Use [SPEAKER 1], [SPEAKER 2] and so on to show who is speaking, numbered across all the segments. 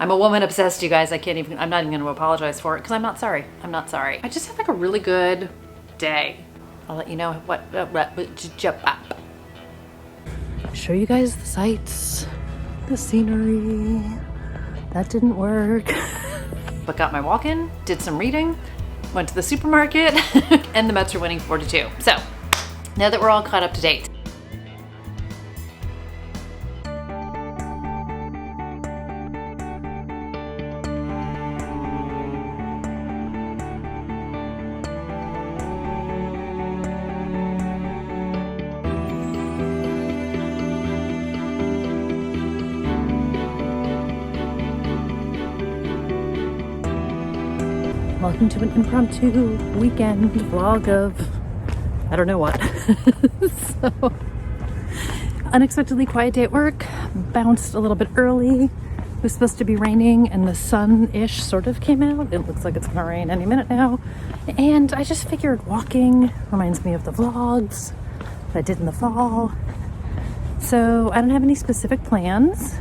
[SPEAKER 1] I'm a woman obsessed, you guys. I'm not even going to apologize for it because I'm not sorry. I'm not sorry. I just had like a really good day. I'll let you know what, show you guys the sights, the scenery. That didn't work. But got my walk-in, did some reading, went to the supermarket, and the Mets are winning 4-2. So now that we're all caught up to date. Welcome to an impromptu weekend vlog of, I don't know what. So, unexpectedly quiet day at work, bounced a little bit early. It was supposed to be raining and the sun-ish sort of came out. It looks like it's gonna rain any minute now. And I just figured walking reminds me of the vlogs that I did in the fall. So I don't have any specific plans.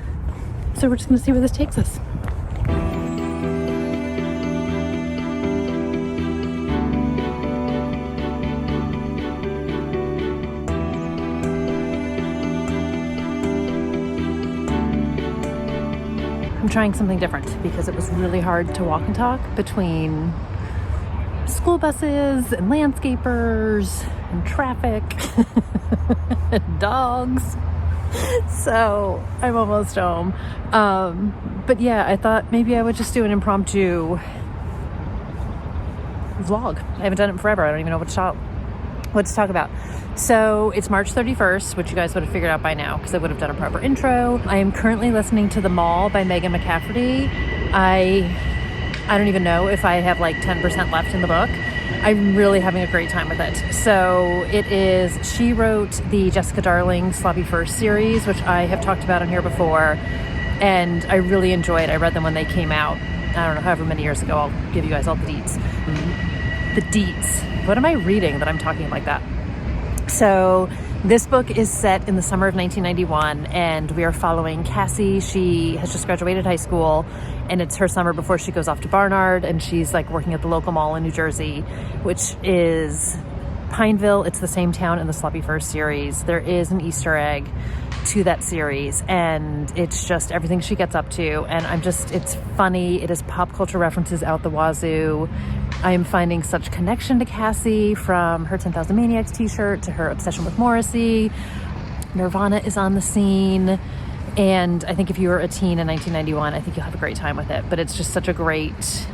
[SPEAKER 1] So we're just gonna see where this takes us. I'm trying something different because it was really hard to walk and talk between school buses and landscapers and traffic and dogs. So I'm almost home. But yeah, I thought maybe I would just do an impromptu vlog. I haven't done it in forever. I don't even know what to talk about. So it's March 31st, which you guys would have figured out by now because I would have done a proper intro. I am currently listening to The Mall by Megan McCafferty. I don't even know if I have like 10% left in the book. I'm really having a great time with it. So she wrote the Jessica Darling Sloppy First series, which I have talked about on here before, and I really enjoyed. I read them when they came out. I don't know, however many years ago. I'll give you guys all the deets. The deets. What am I reading that I'm talking like that? So this book is set in the summer of 1991, and we are following Cassie. She has just graduated high school, and it's her summer before she goes off to Barnard, and she's like working at the local mall in New Jersey, which is Pineville. It's the same town in the Sloppy First series. There is an Easter egg to that series, and it's just everything she gets up to, and it's funny. It is pop culture references out the wazoo. I am finding such connection to Cassie, from her 10,000 Maniacs t-shirt to her obsession with Morrissey. Nirvana is on the scene, and I think if you were a teen in 1991, I think you'll have a great time with it. But it's just such a great,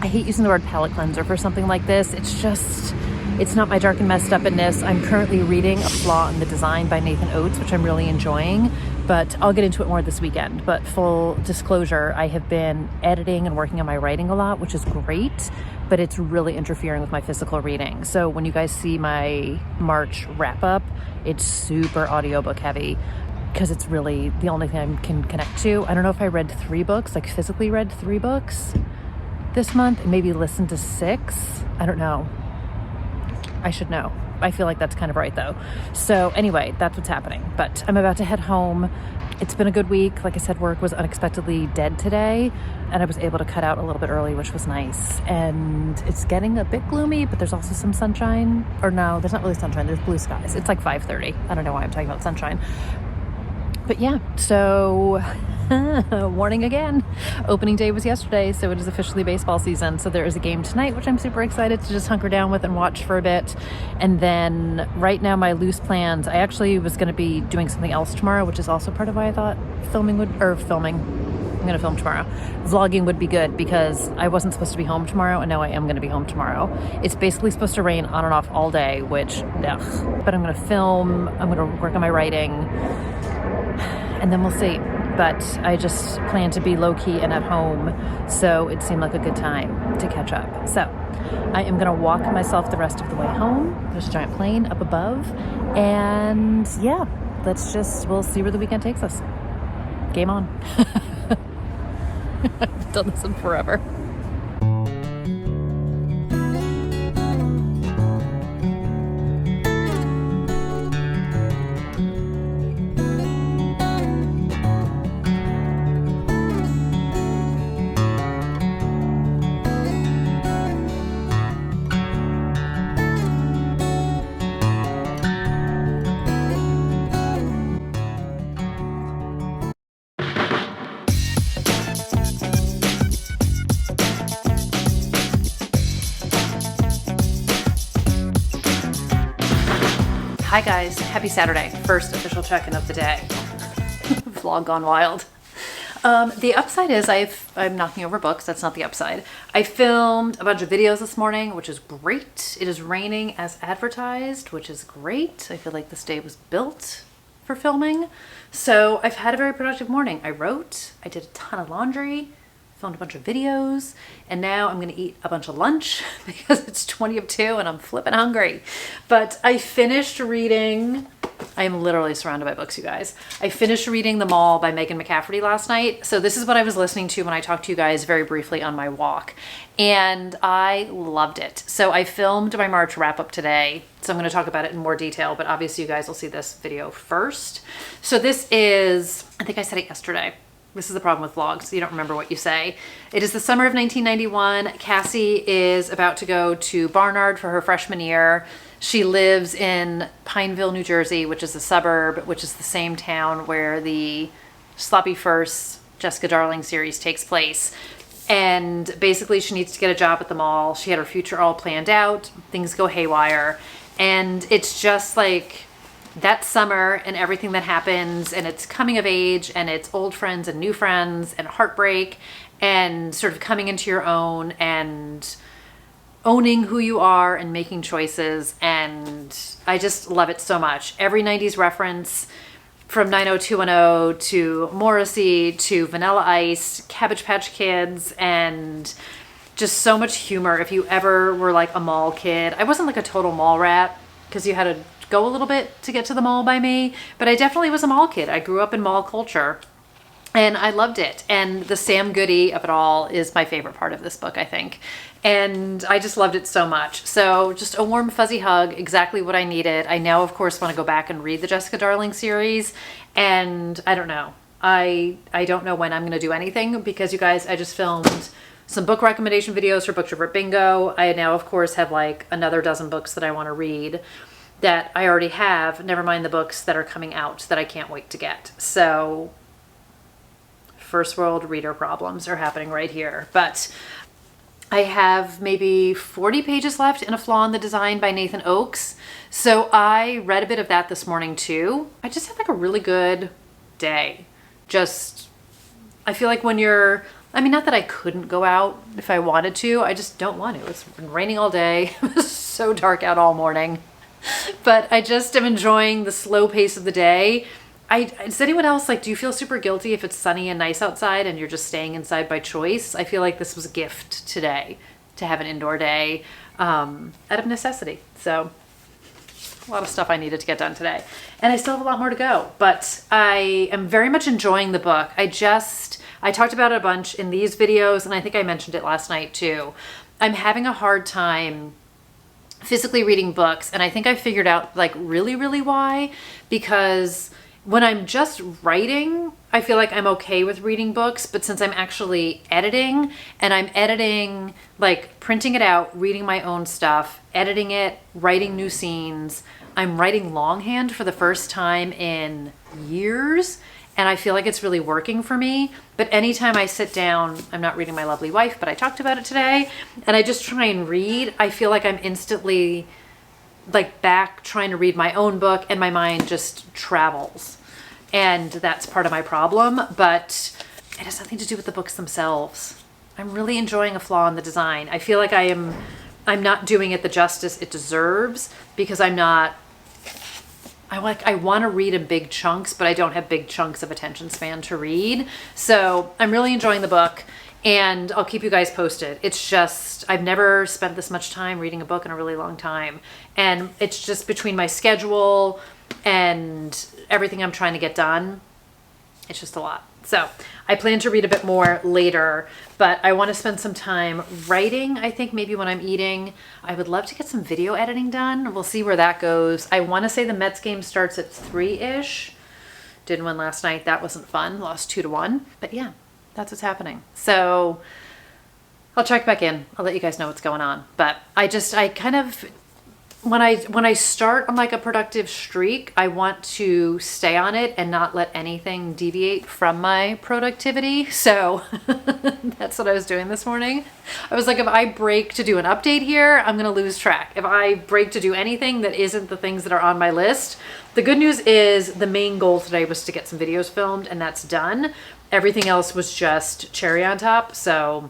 [SPEAKER 1] I hate using the word palate cleanser for something like this. It's not my dark and messed upness. I'm currently reading A Flaw in the Design by Nathan Oates, which I'm really enjoying, but I'll get into it more this weekend. But full disclosure, I have been editing and working on my writing a lot, which is great, but it's really interfering with my physical reading. So when you guys see my March wrap up, it's super audiobook heavy because it's really the only thing I can connect to. I don't know if I read 3 books, like physically read 3 books this month, and maybe listened to 6. I don't know. I should know. I feel like that's kind of right though. So anyway, that's what's happening. But I'm about to head home. It's been a good week. Like I said, work was unexpectedly dead today, and I was able to cut out a little bit early, which was nice. And it's getting a bit gloomy, but there's also some sunshine. Or no, there's not really sunshine. There's blue skies. It's like 5:30. I don't know why I'm talking about sunshine. But yeah, so warning again. Opening day was yesterday, so it is officially baseball season. So there is a game tonight, which I'm super excited to just hunker down with and watch for a bit. And then right now, my loose plans, I actually was going to be doing something else tomorrow, which is also part of why I thought I'm going to film tomorrow. Vlogging would be good because I wasn't supposed to be home tomorrow, and now I am going to be home tomorrow. It's basically supposed to rain on and off all day, which, ugh. But I'm going to film, I'm going to work on my writing, and then we'll see. But I just plan to be low-key and at home, so it seemed like a good time to catch up. So I am gonna walk myself the rest of the way home. There's a giant plane up above, and yeah, we'll see where the weekend takes us. Game on. I've done this in forever. Hi guys, happy Saturday. First official check-in of the day. Vlog gone wild. The upside is I'm knocking over books. That's not the upside. I filmed a bunch of videos this morning, which is great. It is raining as advertised, which is great. I feel like this day was built for filming. So I've had a very productive morning. I wrote, I did a ton of laundry, filmed a bunch of videos, and now I'm gonna eat a bunch of lunch because it's 20 of 2 and I'm flipping hungry. But I finished reading, I am literally surrounded by books, you guys. I finished reading The Mall by Megan McCafferty last night. So this is what I was listening to when I talked to you guys very briefly on my walk. And I loved it. So I filmed my March wrap up today. So I'm gonna talk about it in more detail, but obviously you guys will see this video first. So this is, I think I said it yesterday. This is the problem with vlogs. You don't remember what you say. It is the summer of 1991. Cassie is about to go to Barnard for her freshman year. She lives in Pineville, New Jersey, which is a suburb, which is the same town where the Sloppy First Jessica Darling series takes place. And basically she needs to get a job at the mall. She had her future all planned out. Things go haywire. And it's just like that summer and everything that happens, and it's coming of age, and it's old friends and new friends and heartbreak and sort of coming into your own and owning who you are and making choices. And I just love it so much. Every 90s reference, from 90210 to Morrissey to Vanilla Ice, Cabbage Patch Kids, and just so much humor. If you ever were like a mall kid, I wasn't like a total mall rat because you had to go a little bit to get to the mall by me, but I definitely was a mall kid. I grew up in mall culture and I loved it. And the Sam Goody of it all is my favorite part of this book, I think. And I just loved it so much. So just a warm fuzzy hug, exactly what I needed. I now, of course, want to go back and read the Jessica Darling series. And I don't know. I don't know when I'm going to do anything because you guys, I just filmed some book recommendation videos for Bookstore Bingo. I now, of course, have like another dozen books that I want to read that I already have, never mind the books that are coming out that I can't wait to get. So first world reader problems are happening right here. But I have maybe 40 pages left in A Flaw in the Design by Nathan Oakes. So I read a bit of that this morning too. I just had like a really good day. Just, I feel like when you're, I mean, not that I couldn't go out if I wanted to, I just don't want to. It's been raining all day. It was so dark out all morning. But I just am enjoying the slow pace of the day. Does anyone else, like, do you feel super guilty if it's sunny and nice outside and you're just staying inside by choice? I feel like this was a gift today to have an indoor day out of necessity. So a lot of stuff I needed to get done today. And I still have a lot more to go, but I am very much enjoying the book. I talked about it a bunch in these videos, and I think I mentioned it last night too. I'm having a hard time physically reading books, and I think I figured out like really why, because when I'm just writing, I feel like I'm okay with reading books, but since I'm actually editing, and I'm editing, like printing it out, reading my own stuff, editing it, writing new scenes, I'm writing longhand for the first time in years, and I feel like it's really working for me. But anytime I sit down, I'm not reading My Lovely Wife, but I talked about it today, and I just try and read, I feel like I'm instantly like back trying to read my own book, and my mind just travels. And that's part of my problem, but it has nothing to do with the books themselves. I'm really enjoying A Flaw in the Design. I feel like I'm not doing it the justice it deserves because I want to read in big chunks, but I don't have big chunks of attention span to read. So I'm really enjoying the book, and I'll keep you guys posted. It's just, I've never spent this much time reading a book in a really long time. And it's just between my schedule and everything I'm trying to get done, it's just a lot. So I plan to read a bit more later, but I want to spend some time writing. I think maybe when I'm eating, I would love to get some video editing done. We'll see where that goes. I want to say the Mets game starts at 3-ish. Didn't win last night. That wasn't fun. Lost 2-1. But yeah, that's what's happening. So I'll check back in. I'll let you guys know what's going on. But I when I start on like a productive streak, I want to stay on it and not let anything deviate from my productivity. So that's what I was doing this morning. I was like, if I break to do an update here, I'm going to lose track. If I break to do anything that isn't the things that are on my list. The good news is the main goal today was to get some videos filmed, and that's done. Everything else was just cherry on top. So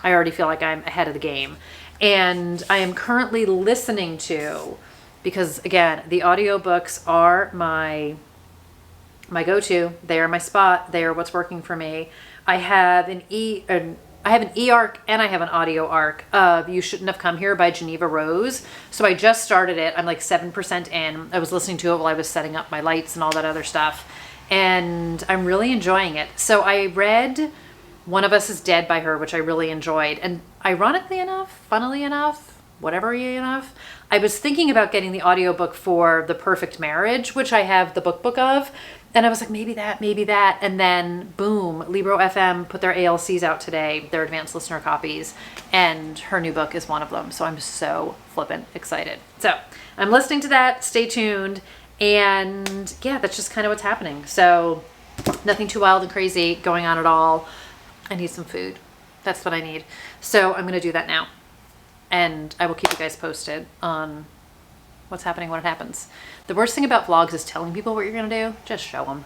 [SPEAKER 1] I already feel like I'm ahead of the game. And I am currently listening to, because again, the audiobooks are my go-to. They are my spot. They are what's working for me. I have an e-arc and I have an audio arc of You Shouldn't Have Come Here by Geneva Rose. So I just started it. I'm like 7% in. I was listening to it while I was setting up my lights and all that other stuff. And I'm really enjoying it. So I read One of Us is Dead by her, which I really enjoyed. And ironically enough, funnily enough, whatever enough, I was thinking about getting the audiobook for The Perfect Marriage, which I have the book of. And I was like, maybe that. And then boom, Libro FM put their ALCs out today, their advanced listener copies. And her new book is one of them. So I'm so flippin' excited. So I'm listening to that. Stay tuned. And yeah, that's just kind of what's happening. So nothing too wild and crazy going on at all. I need some food. That's what I need. So I'm going to do that now. And I will keep you guys posted on what's happening when it happens. The worst thing about vlogs is telling people what you're going to do. Just show them.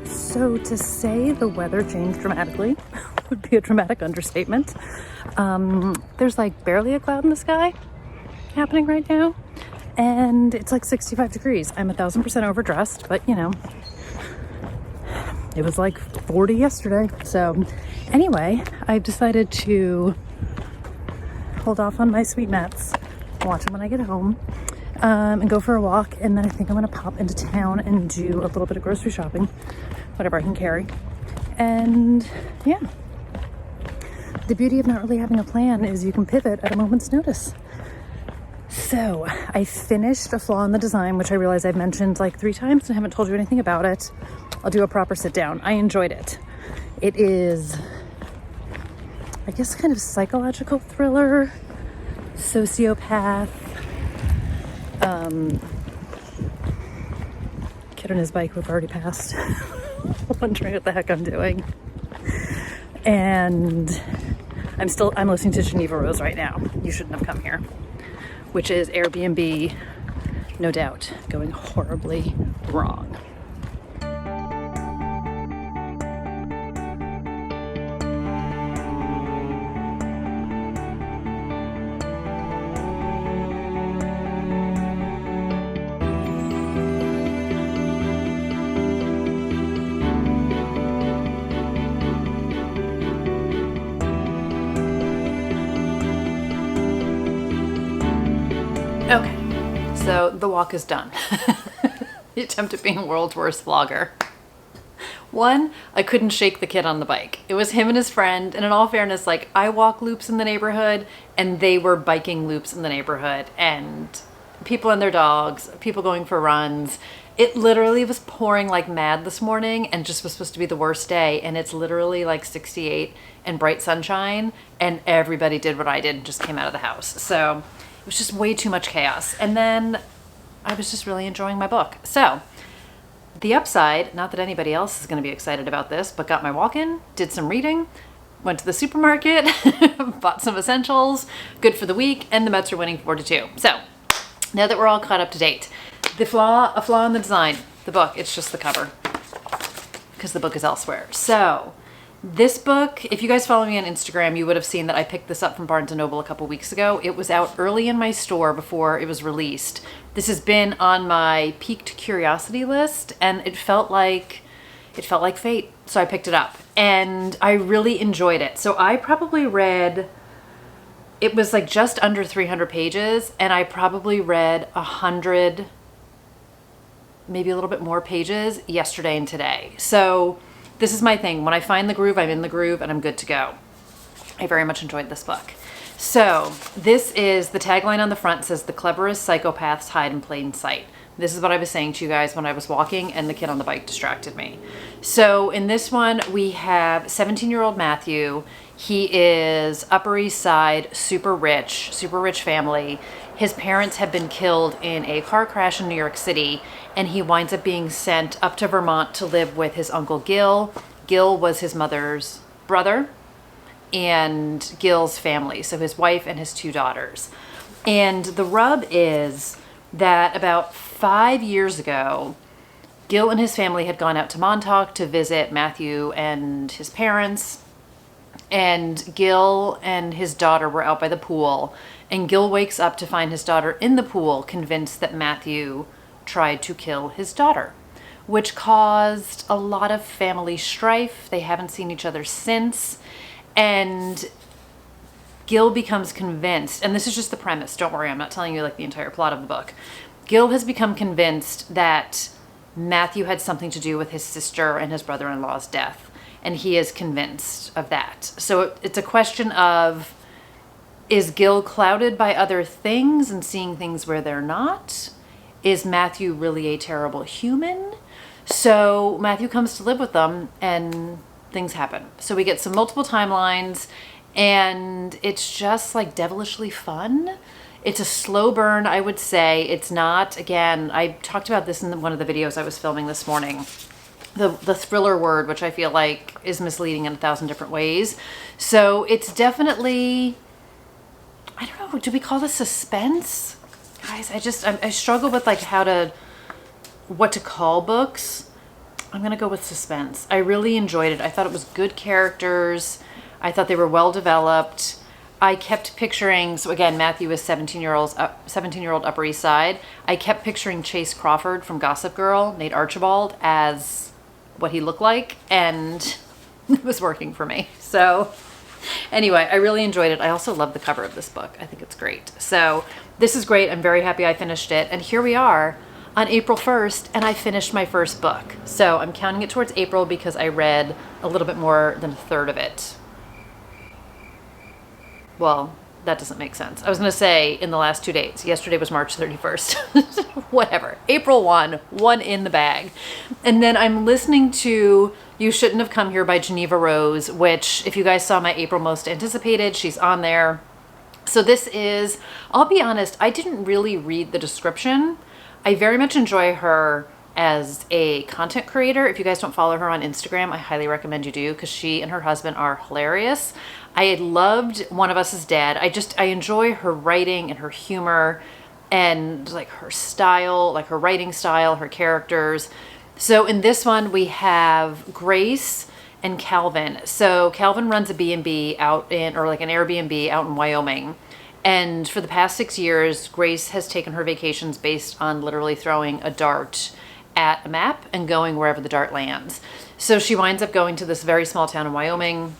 [SPEAKER 1] So to say the weather changed dramatically would be a dramatic understatement. There's like barely a cloud in the sky happening right now, and it's like 65 degrees. I'm 1,000% overdressed, but you know, it was like 40 yesterday. So anyway, I've decided to hold off on my sweet mats, watch them when I get home, and go for a walk. And then I think I'm gonna pop into town and do a little bit of grocery shopping, whatever I can carry. And yeah, the beauty of not really having a plan is you can pivot at a moment's notice. So I finished A Flaw in the Design, which I realize I've mentioned like 3 times and haven't told you anything about it. I'll do a proper sit down. I enjoyed it. It is, I guess, kind of psychological thriller, sociopath, kid on his bike we've already passed. Wondering what the heck I'm doing. And I'm listening to Geneva Rose right now. You Shouldn't Have Come Here, which is Airbnb, no doubt, going horribly wrong. Okay, so the walk is done. The attempt at being world's worst vlogger. 1, I couldn't shake the kid on the bike. It was him and his friend, and in all fairness, like, I walk loops in the neighborhood, and they were biking loops in the neighborhood, and people and their dogs, people going for runs. It literally was pouring like mad this morning and just was supposed to be the worst day, and it's literally like 68 and bright sunshine, and everybody did what I did and just came out of the house. So it was just way too much chaos. And then I was just really enjoying my book. So the upside, not that anybody else is going to be excited about this, but got my walk in, did some reading, went to the supermarket, bought some essentials, good for the week, and the Mets are winning 4-2. So now that we're all caught up to date, A Flaw in the Design, the book, it's just the cover because the book is elsewhere. So this book, if you guys follow me on Instagram, you would have seen that I picked this up from Barnes & Noble a couple weeks ago. It was out early in my store before it was released. This has been on my piqued curiosity list, and it felt like fate. So I picked it up, and I really enjoyed it. So I probably read, it was like just under 300 pages, and I probably read 100, maybe a little bit more pages yesterday and today. So this is my thing. When I find the groove, I'm in the groove and I'm good to go. I very much enjoyed this book. So this is, the tagline on the front says, "The cleverest psychopaths hide in plain sight." This is what I was saying to you guys when I was walking and the kid on the bike distracted me. So in this one, we have 17-year-old Matthew. He is Upper East Side, super rich family. His parents have been killed in a car crash in New York City, and he winds up being sent up to Vermont to live with his uncle Gil. Gil was his mother's brother and Gil's family, so his wife and his 2 daughters. And the rub is that about 5 years ago, Gil and his family had gone out to Montauk to visit Matthew and his parents. And Gil and his daughter were out by the pool. And Gil wakes up to find his daughter in the pool, convinced that Matthew tried to kill his daughter, which caused a lot of family strife. They haven't seen each other since. And Gil becomes convinced, and this is just the premise, don't worry, I'm not telling you like the entire plot of the book. Gil has become convinced that Matthew had something to do with his sister and his brother-in-law's death, and he is convinced of that. So it's a question of, is Gil clouded by other things and seeing things where they're not? Is Matthew really a terrible human? So Matthew comes to live with them and things happen. So we get some multiple timelines, and it's just like devilishly fun. It's a slow burn, I would say. It's not, again, I talked about this in one of the videos I was filming this morning. The thriller word, which I feel like is misleading in 1,000 different ways. So it's definitely, I don't know, do we call this suspense? Guys, I struggle with like what to call books. I'm gonna go with suspense. I really enjoyed it. I thought it was good characters. I thought they were well developed. I kept picturing, so again, Matthew is 17-year-old Upper East Side. I kept picturing Chase Crawford from Gossip Girl, Nate Archibald, as what he looked like, and it was working for me. So anyway, I really enjoyed it. I also love the cover of this book. I think it's great. So this is great. I'm very happy I finished it. And here we are on April 1st, and I finished my first book. So I'm counting it towards April because I read a little bit more than a third of it. Well, that doesn't make sense. I was going to say in the last 2 days. Yesterday was March 31st. Whatever. April 1 in the bag. And then I'm listening to You Shouldn't Have Come Here by Geneva Rose, which if you guys saw my April Most Anticipated, she's on there. So this is, I'll be honest, I didn't really read the description. I very much enjoy her as a content creator. If you guys don't follow her on Instagram, I highly recommend you do, because she and her husband are hilarious. I had loved One of Us is Dead. I enjoy her writing and her humor and like her style, like her writing style, her characters. So in this one we have Grace and Calvin. So Calvin runs a B&B out in, or like an Airbnb out in Wyoming. And for the past 6 years, Grace has taken her vacations based on literally throwing a dart at a map and going wherever the dart lands. So she winds up going to this very small town in Wyoming,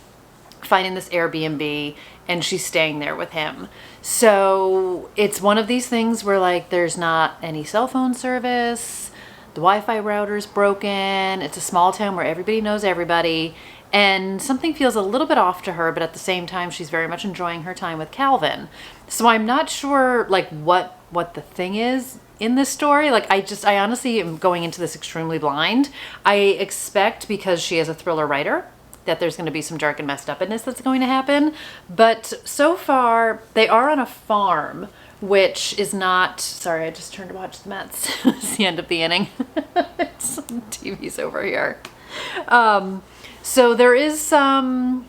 [SPEAKER 1] finding this Airbnb, and she's staying there with him. So it's one of these things where like there's not any cell phone service, the Wi-Fi router's broken, it's a small town where everybody knows everybody, and something feels a little bit off to her, but at the same time she's very much enjoying her time with Calvin. So I'm not sure like what the thing is in this story. Like I honestly am going into this extremely blind. I expect, because she is a thriller writer, that there's going to be some dark and messed upness that's going to happen. But so far, they are on a farm, which is not... Sorry, I just turned to watch the Mets. It's the end of the inning. Some TV's over here. So there is some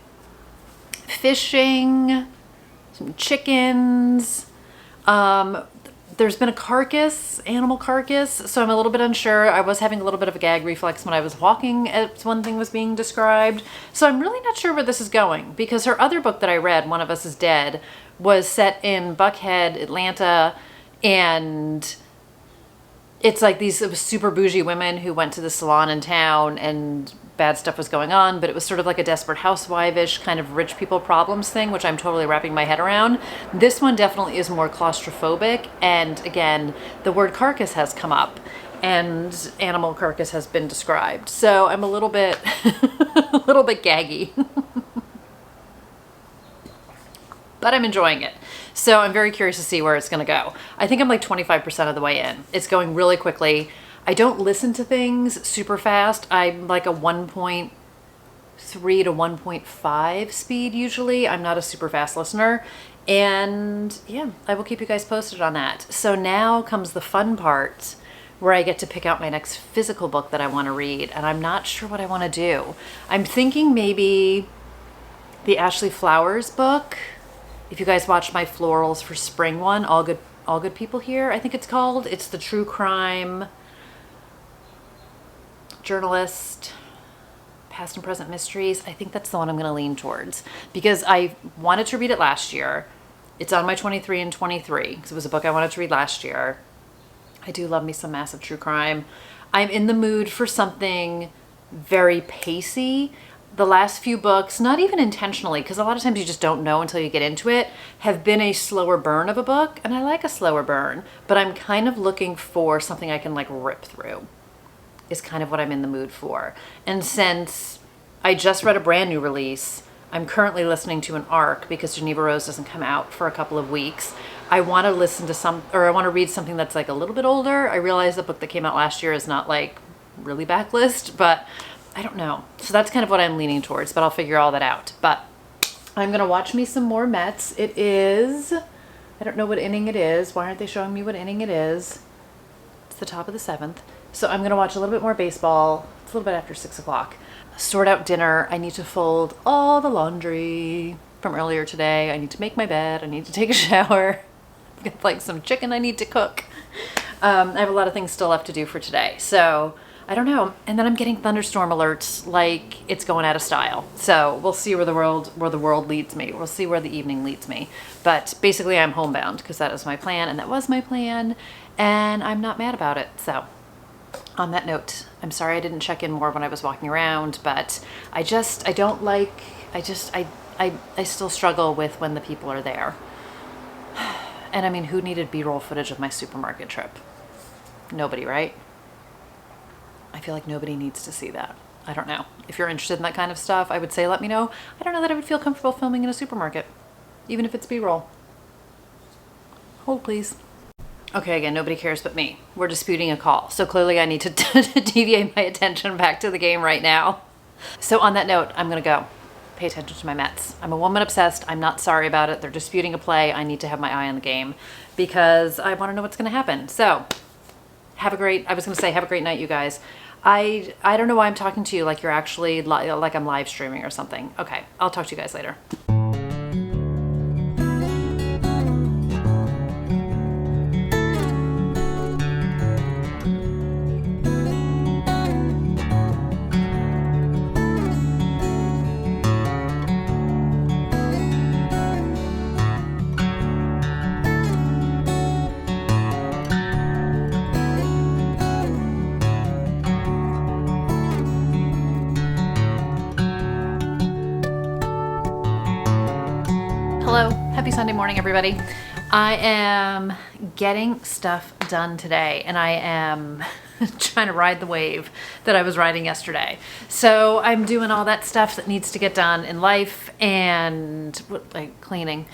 [SPEAKER 1] fishing, some chickens. There's been a carcass, animal carcass, so I'm a little bit unsure. I was having a little bit of a gag reflex when I was walking as one thing was being described. So I'm really not sure where this is going, because her other book that I read, One of Us is Dead, was set in Buckhead, Atlanta, and it's like these super bougie women who went to the salon in town and bad stuff was going on, but it was sort of like a Desperate Housewife-ish kind of rich people problems thing, which I'm totally wrapping my head around. This one definitely is more claustrophobic, and again, the word carcass has come up and animal carcass has been described. So I'm a little bit a little bit gaggy. but I'm enjoying it. So I'm very curious to see where it's going to go. I think I'm like 25% of the way in. It's going really quickly. I don't listen to things super fast. I'm like a 1.3 to 1.5 speed usually. I'm not a super fast listener. And yeah, I will keep you guys posted on that. So now comes the fun part where I get to pick out my next physical book that I want to read. And I'm not sure what I want to do. I'm thinking maybe the Ashley Flowers book. If you guys watched my Florals for Spring one, All Good People Here, I think it's called. It's the true crime journalist, past and present mysteries. I think that's the one I'm going to lean towards because I wanted to read it last year. It's on my 23 and 23 because it was a book I wanted to read last year. I do love me some massive true crime. I'm in the mood for something very pacey. The last few books, not even intentionally, because a lot of times you just don't know until you get into it, have been a slower burn of a book, and I like a slower burn, but I'm kind of looking for something I can like rip through, is kind of what I'm in the mood for. And since I just read a brand new release, I'm currently listening to an ARC because Geneva Rose doesn't come out for a couple of weeks. I want to listen to I want to read something that's like a little bit older. I realize the book that came out last year is not like really backlist, but I don't know. So that's kind of what I'm leaning towards, but I'll figure all that out. But I'm going to watch me some more Mets. It is, I don't know what inning it is. Why aren't they showing me what inning it is? It's the top of the 7th. So I'm going to watch a little bit more baseball. It's a little bit after 6 o'clock. Sort out dinner. I need to fold all the laundry from earlier today. I need to make my bed. I need to take a shower. I've got like some chicken I need to cook. I have a lot of things still left to do for today. So I don't know. And then I'm getting thunderstorm alerts like it's going out of style. So we'll see where the world leads me. We'll see where the evening leads me. But basically I'm homebound because that is my plan and that was my plan and I'm not mad about it. So on that note, I'm sorry I didn't check in more when I was walking around, but I still struggle with when the people are there. And I mean, who needed B-roll footage of my supermarket trip? Nobody, right? I feel like nobody needs to see that. I don't know. If you're interested in that kind of stuff, I would say let me know. I don't know that I would feel comfortable filming in a supermarket, even if it's B-roll. Hold, please. Okay, again, nobody cares but me. We're disputing a call. So clearly I need to deviate my attention back to the game right now. So on that note, I'm going to go. Pay attention to my Mets. I'm a woman obsessed. I'm not sorry about it. They're disputing a play. I need to have my eye on the game because I want to know what's going to happen. So have a great night, you guys. I don't know why I'm talking to you like you're actually like I'm live streaming or something. Okay, I'll talk to you guys later. Hello, happy Sunday morning, everybody. I am getting stuff done today and I am trying to ride the wave that I was riding yesterday. So I'm doing all that stuff that needs to get done in life and like cleaning.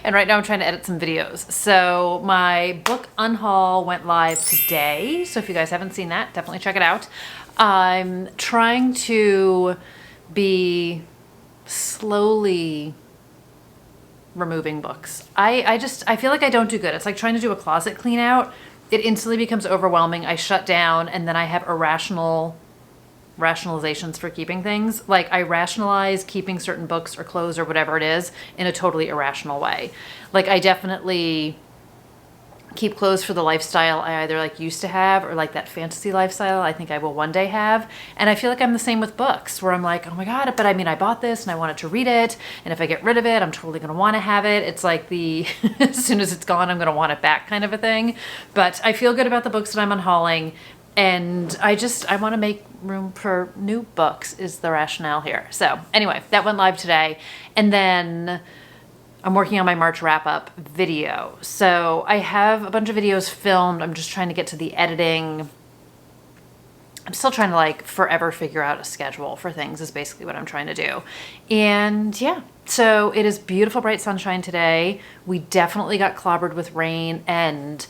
[SPEAKER 1] And right now I'm trying to edit some videos. So my book unhaul went live today. So if you guys haven't seen that, definitely check it out. I'm trying to be slowly removing books. I feel like I don't do good. It's like trying to do a closet clean out. It instantly becomes overwhelming. I shut down and then I have irrational rationalizations for keeping things. Like I rationalize keeping certain books or clothes or whatever it is in a totally irrational way. Like I definitely keep clothes for the lifestyle I either like used to have or like that fantasy lifestyle I think I will one day have. And I feel like I'm the same with books where I'm like, oh my God, but I mean, I bought this and I wanted to read it. And if I get rid of it, I'm totally going to want to have it. It's like as soon as it's gone, I'm going to want it back kind of a thing. But I feel good about the books that I'm unhauling. And I want to make room for new books is the rationale here. So anyway, that went live today. And then I'm working on my March wrap-up video. So I have a bunch of videos filmed. I'm just trying to get to the editing I'm still trying to like forever figure out a schedule for things is basically what I'm trying to do. And yeah, so it is beautiful, bright sunshine today. We definitely got clobbered with rain and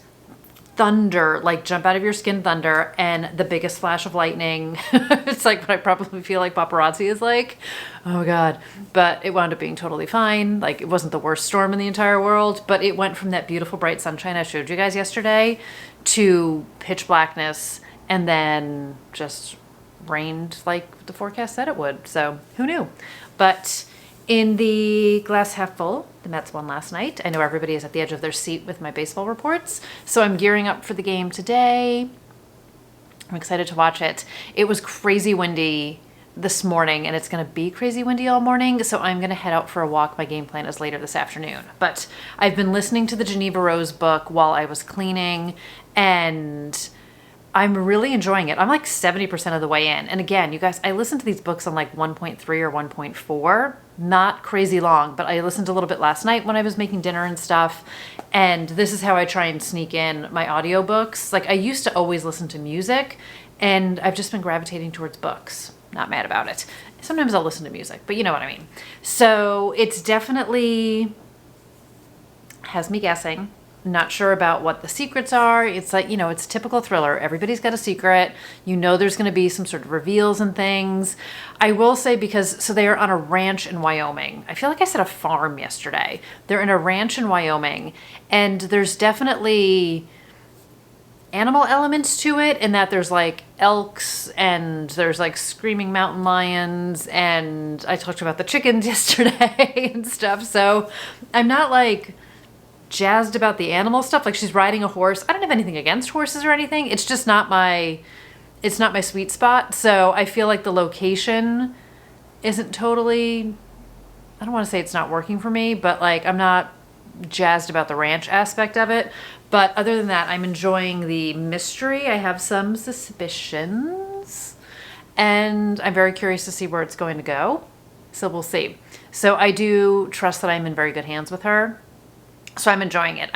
[SPEAKER 1] thunder, like jump out of your skin thunder, and the biggest flash of lightning. It's like what I probably feel like paparazzi is like. Oh God. But it wound up being totally fine. Like it wasn't the worst storm in the entire world, but it went from that beautiful bright sunshine I showed you guys yesterday to pitch blackness, and then just rained like the forecast said it would. So who knew? But in the glass half full, the Mets won last night. I know everybody is at the edge of their seat with my baseball reports, so I'm gearing up for the game today. I'm excited to watch it. It was crazy windy this morning, and it's going to be crazy windy all morning, so I'm going to head out for a walk. My game plan is later this afternoon. But I've been listening to the Geneva Rose book while I was cleaning, and I'm really enjoying it. I'm like 70% of the way in. And again, you guys, I listen to these books on like 1.3 or 1.4, not crazy long, but I listened a little bit last night when I was making dinner and stuff. And this is how I try and sneak in my audiobooks. Like I used to always listen to music, and I've just been gravitating towards books. Not mad about it. Sometimes I'll listen to music, but you know what I mean. So it's definitely has me guessing. Not sure about what the secrets are. It's like, you know, it's a typical thriller. Everybody's got a secret. You know there's going to be some sort of reveals and things. I will say so they are on a ranch in Wyoming. I feel like I said a farm yesterday. They're in a ranch in Wyoming, and there's definitely animal elements to it in that there's like elks and there's like screaming mountain lions, and I talked about the chickens yesterday and stuff. So I'm not like jazzed about the animal stuff. Like she's riding a horse. I don't have anything against horses or anything. It's just not my sweet spot. So I feel like the location isn't totally, I don't want to say it's not working for me, but like I'm not jazzed about the ranch aspect of it. But other than that, I'm enjoying the mystery. I have some suspicions, and I'm very curious to see where it's going to go. So we'll see. So I do trust that I'm in very good hands with her. So I'm enjoying it.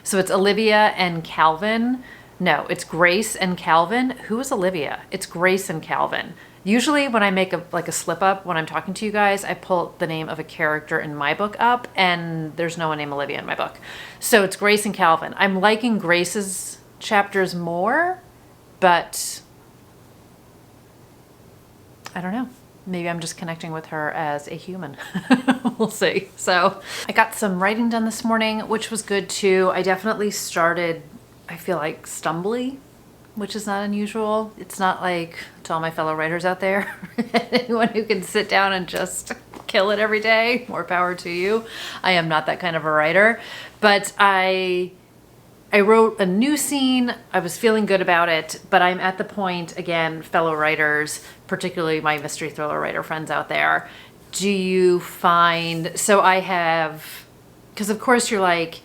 [SPEAKER 1] So it's Olivia and Calvin. No, it's Grace and Calvin. Who is Olivia? It's Grace and Calvin. Usually when I make a slip up when I'm talking to you guys, I pull the name of a character in my book up, and there's no one named Olivia in my book. So it's Grace and Calvin. I'm liking Grace's chapters more, but I don't know. Maybe I'm just connecting with her as a human. We'll see. So I got some writing done this morning, which was good too. I definitely started, I feel like, stumbly, which is not unusual. It's not like, to all my fellow writers out there, anyone who can sit down and just kill it every day, more power to you. I am not that kind of a writer, but I wrote a new scene. I was feeling good about it, but I'm at the point, again, fellow writers, particularly my mystery thriller writer friends out there, do you find, so I have, because of course you're like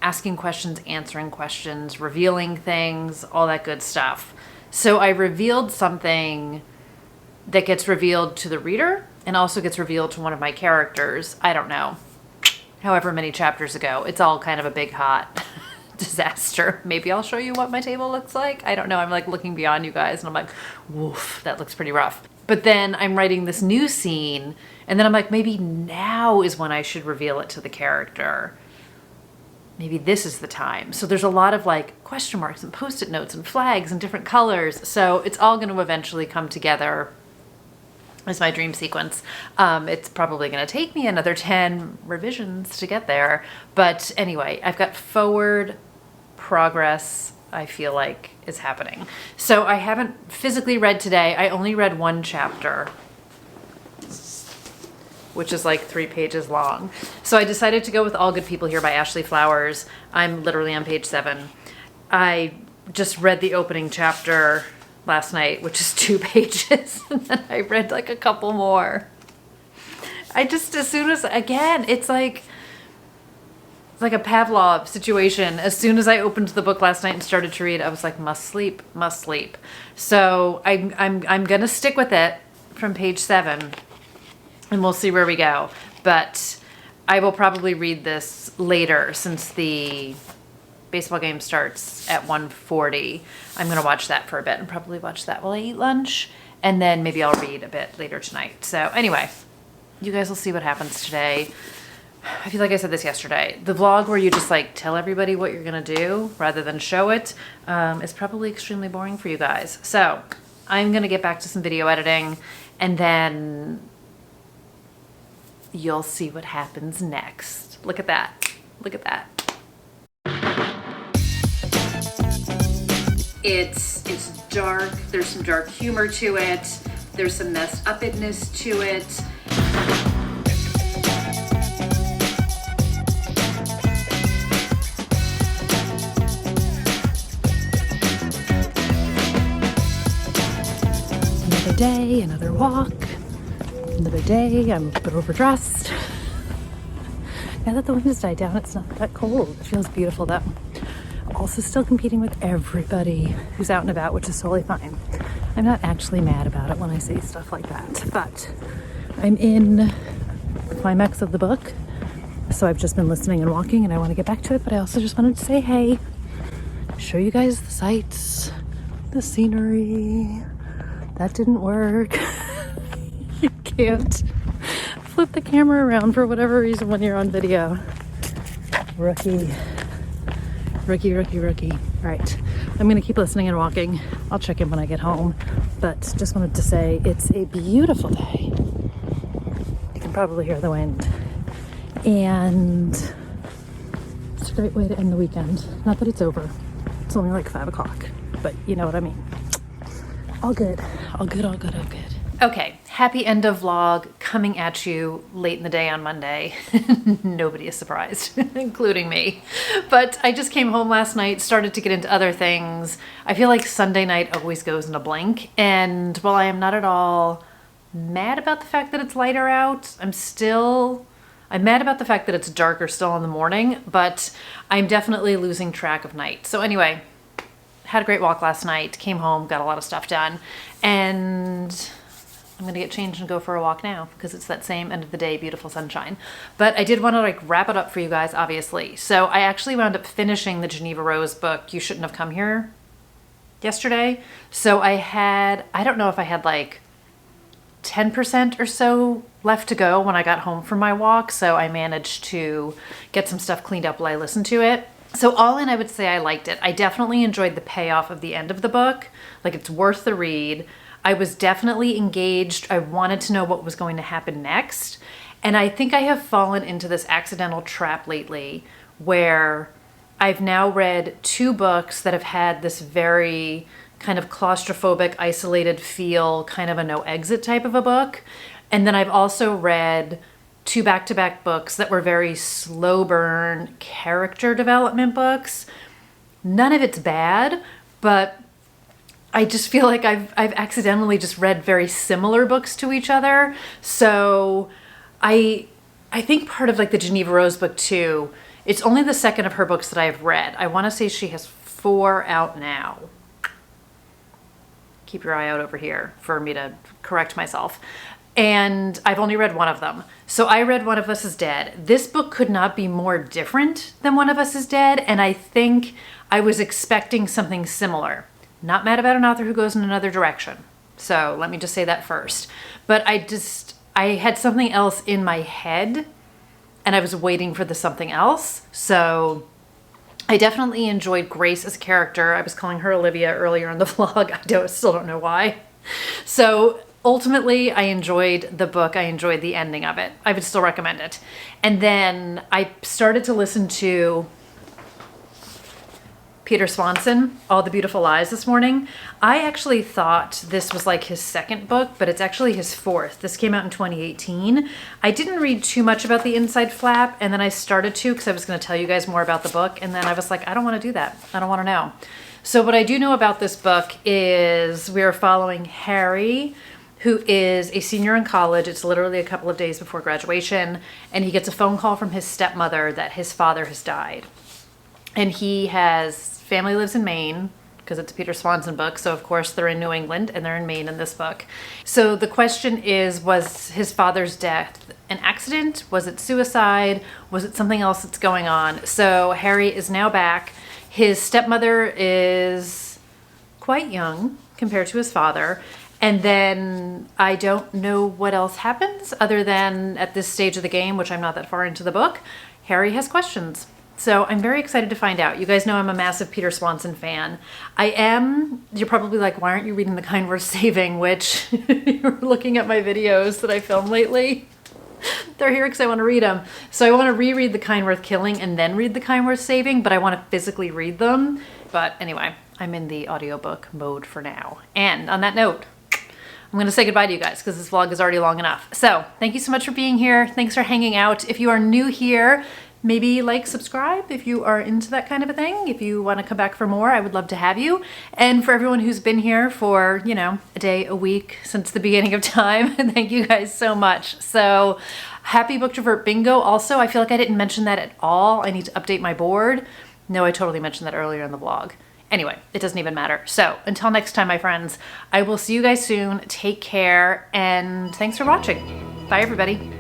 [SPEAKER 1] asking questions, answering questions, revealing things, all that good stuff. So I revealed something that gets revealed to the reader and also gets revealed to one of my characters. I don't know, however many chapters ago. It's all kind of a big hot disaster. Maybe I'll show you what my table looks like. I don't know. I'm like looking beyond you guys and I'm like, woof, that looks pretty rough. But then I'm writing this new scene, and then I'm like, maybe now is when I should reveal it to the character. Maybe this is the time. So there's a lot of like question marks and post-it notes and flags and different colors. So it's all going to eventually come together as my dream sequence. It's probably going to take me another 10 revisions to get there. But anyway, I've got forward progress, I feel like, is happening. So I haven't physically read today. I only read one chapter, which is like 3 pages long. So I decided to go with All Good People Here by Ashley Flowers. I'm literally on page 7. I just read the opening chapter last night, which is 2 pages, and then I read like a couple more. I just, as soon as, again, it's like a Pavlov situation. As soon as I opened the book last night and started to read, I was like, must sleep, must sleep. So I'm gonna stick with it from page 7, and we'll see where we go. But I will probably read this later, since the baseball game starts at 1:40. I'm gonna watch that for a bit and probably watch that while I eat lunch. And then maybe I'll read a bit later tonight. So anyway, you guys will see what happens today. I feel like I said this yesterday. The vlog where you just like tell everybody what you're gonna do rather than show it is probably extremely boring for you guys. So I'm gonna get back to some video editing and then you'll see what happens next. Look at that. Look at that. It's dark. There's some dark humor to it. There's some messed upness to it. Another day, another walk, another day. I'm a bit overdressed. Now that the wind has died down, it's not that cold. It feels beautiful though. Also still competing with everybody who's out and about, which is totally fine. I'm not actually mad about it when I say stuff like that, but I'm in the climax of the book. So I've just been listening and walking and I want to get back to it, but I also just wanted to say, hey, show you guys the sights, the scenery. That didn't work. You can't flip the camera around for whatever reason when you're on video. Rookie. All right, I'm gonna keep listening and walking. I'll check in when I get home, but just wanted to say it's a beautiful day. You can probably hear the wind. And it's a great way to end the weekend. Not that it's over. It's only like 5 o'clock, but you know what I mean. All good. Okay, happy end of vlog coming at you late in the day on Monday. Nobody is surprised, including me. But I just came home last night, started to get into other things. I feel like Sunday night always goes in a blink. And while I am not at all mad about the fact that it's lighter out, I'm mad about the fact that it's darker still in the morning, but I'm definitely losing track of night. So anyway, had a great walk last night, came home, got a lot of stuff done, and I'm gonna get changed and go for a walk now because it's that same end of the day, beautiful sunshine. But I did want to like wrap it up for you guys, obviously. So I actually wound up finishing the Geneva Rose book, You Shouldn't Have Come Here, yesterday. So I don't know if I had like 10% or so left to go when I got home from my walk. So I managed to get some stuff cleaned up while I listened to it. So all in, I would say I liked it. I definitely enjoyed the payoff of the end of the book. Like, it's worth the read. I was definitely engaged. I wanted to know what was going to happen next. And I think I have fallen into this accidental trap lately where I've now read 2 books that have had this very kind of claustrophobic, isolated feel, kind of a no exit type of a book. And then I've also read 2 back-to-back books that were very slow burn character development books. None of it's bad, but I just feel like I've accidentally just read very similar books to each other. So I think part of like the Geneva Rose book too, it's only the second of her books that I've read. I want to say she has 4 out now. Keep your eye out over here for me to correct myself. And I've only read one of them. So I read One of Us is Dead. This book could not be more different than One of Us is Dead, and I think I was expecting something similar. Not mad about an author who goes in another direction. So let me just say that first. But I had something else in my head, and I was waiting for the something else. So I definitely enjoyed Grace as a character. I was calling her Olivia earlier in the vlog. I still don't know why. So ultimately, I enjoyed the book. I enjoyed the ending of it. I would still recommend it. And then I started to listen to Peter Swanson, All the Beautiful Lies, this morning. I actually thought this was like his second book, but it's actually his 4th. This came out in 2018. I didn't read too much about the inside flap, and then I started to because I was going to tell you guys more about the book, and then I was like, I don't want to do that. I don't want to know. So what I do know about this book is we are following Harry, who is a senior in college. It's literally a couple of days before graduation, and he gets a phone call from his stepmother that his father has died. And family lives in Maine, because it's a Peter Swanson book, so of course they're in New England and they're in Maine in this book. So the question is, was his father's death an accident? Was it suicide? Was it something else that's going on? So Harry is now back. His stepmother is quite young compared to his father. And then I don't know what else happens other than at this stage of the game, which I'm not that far into the book, Harry has questions. So I'm very excited to find out. You guys know I'm a massive Peter Swanson fan. I am. You're probably like, why aren't you reading The Kind Worth Saving? Which you're looking at my videos that I filmed lately. They're here because I want to read them. So I want to reread The Kind Worth Killing and then read The Kind Worth Saving, but I want to physically read them. But anyway, I'm in the audiobook mode for now. And on that note, I'm going to say goodbye to you guys because this vlog is already long enough. So thank you so much for being here. Thanks for hanging out. If you are new here, maybe like, subscribe if you are into that kind of a thing. If you want to come back for more, I would love to have you. And for everyone who's been here for, you know, a day, a week since the beginning of time, thank you guys so much. So happy Booktrovert Bingo. Also, I feel like I didn't mention that at all. I need to update my board. No, I totally mentioned that earlier in the vlog. Anyway, it doesn't even matter. So until next time, my friends, I will see you guys soon. Take care and thanks for watching. Bye, everybody.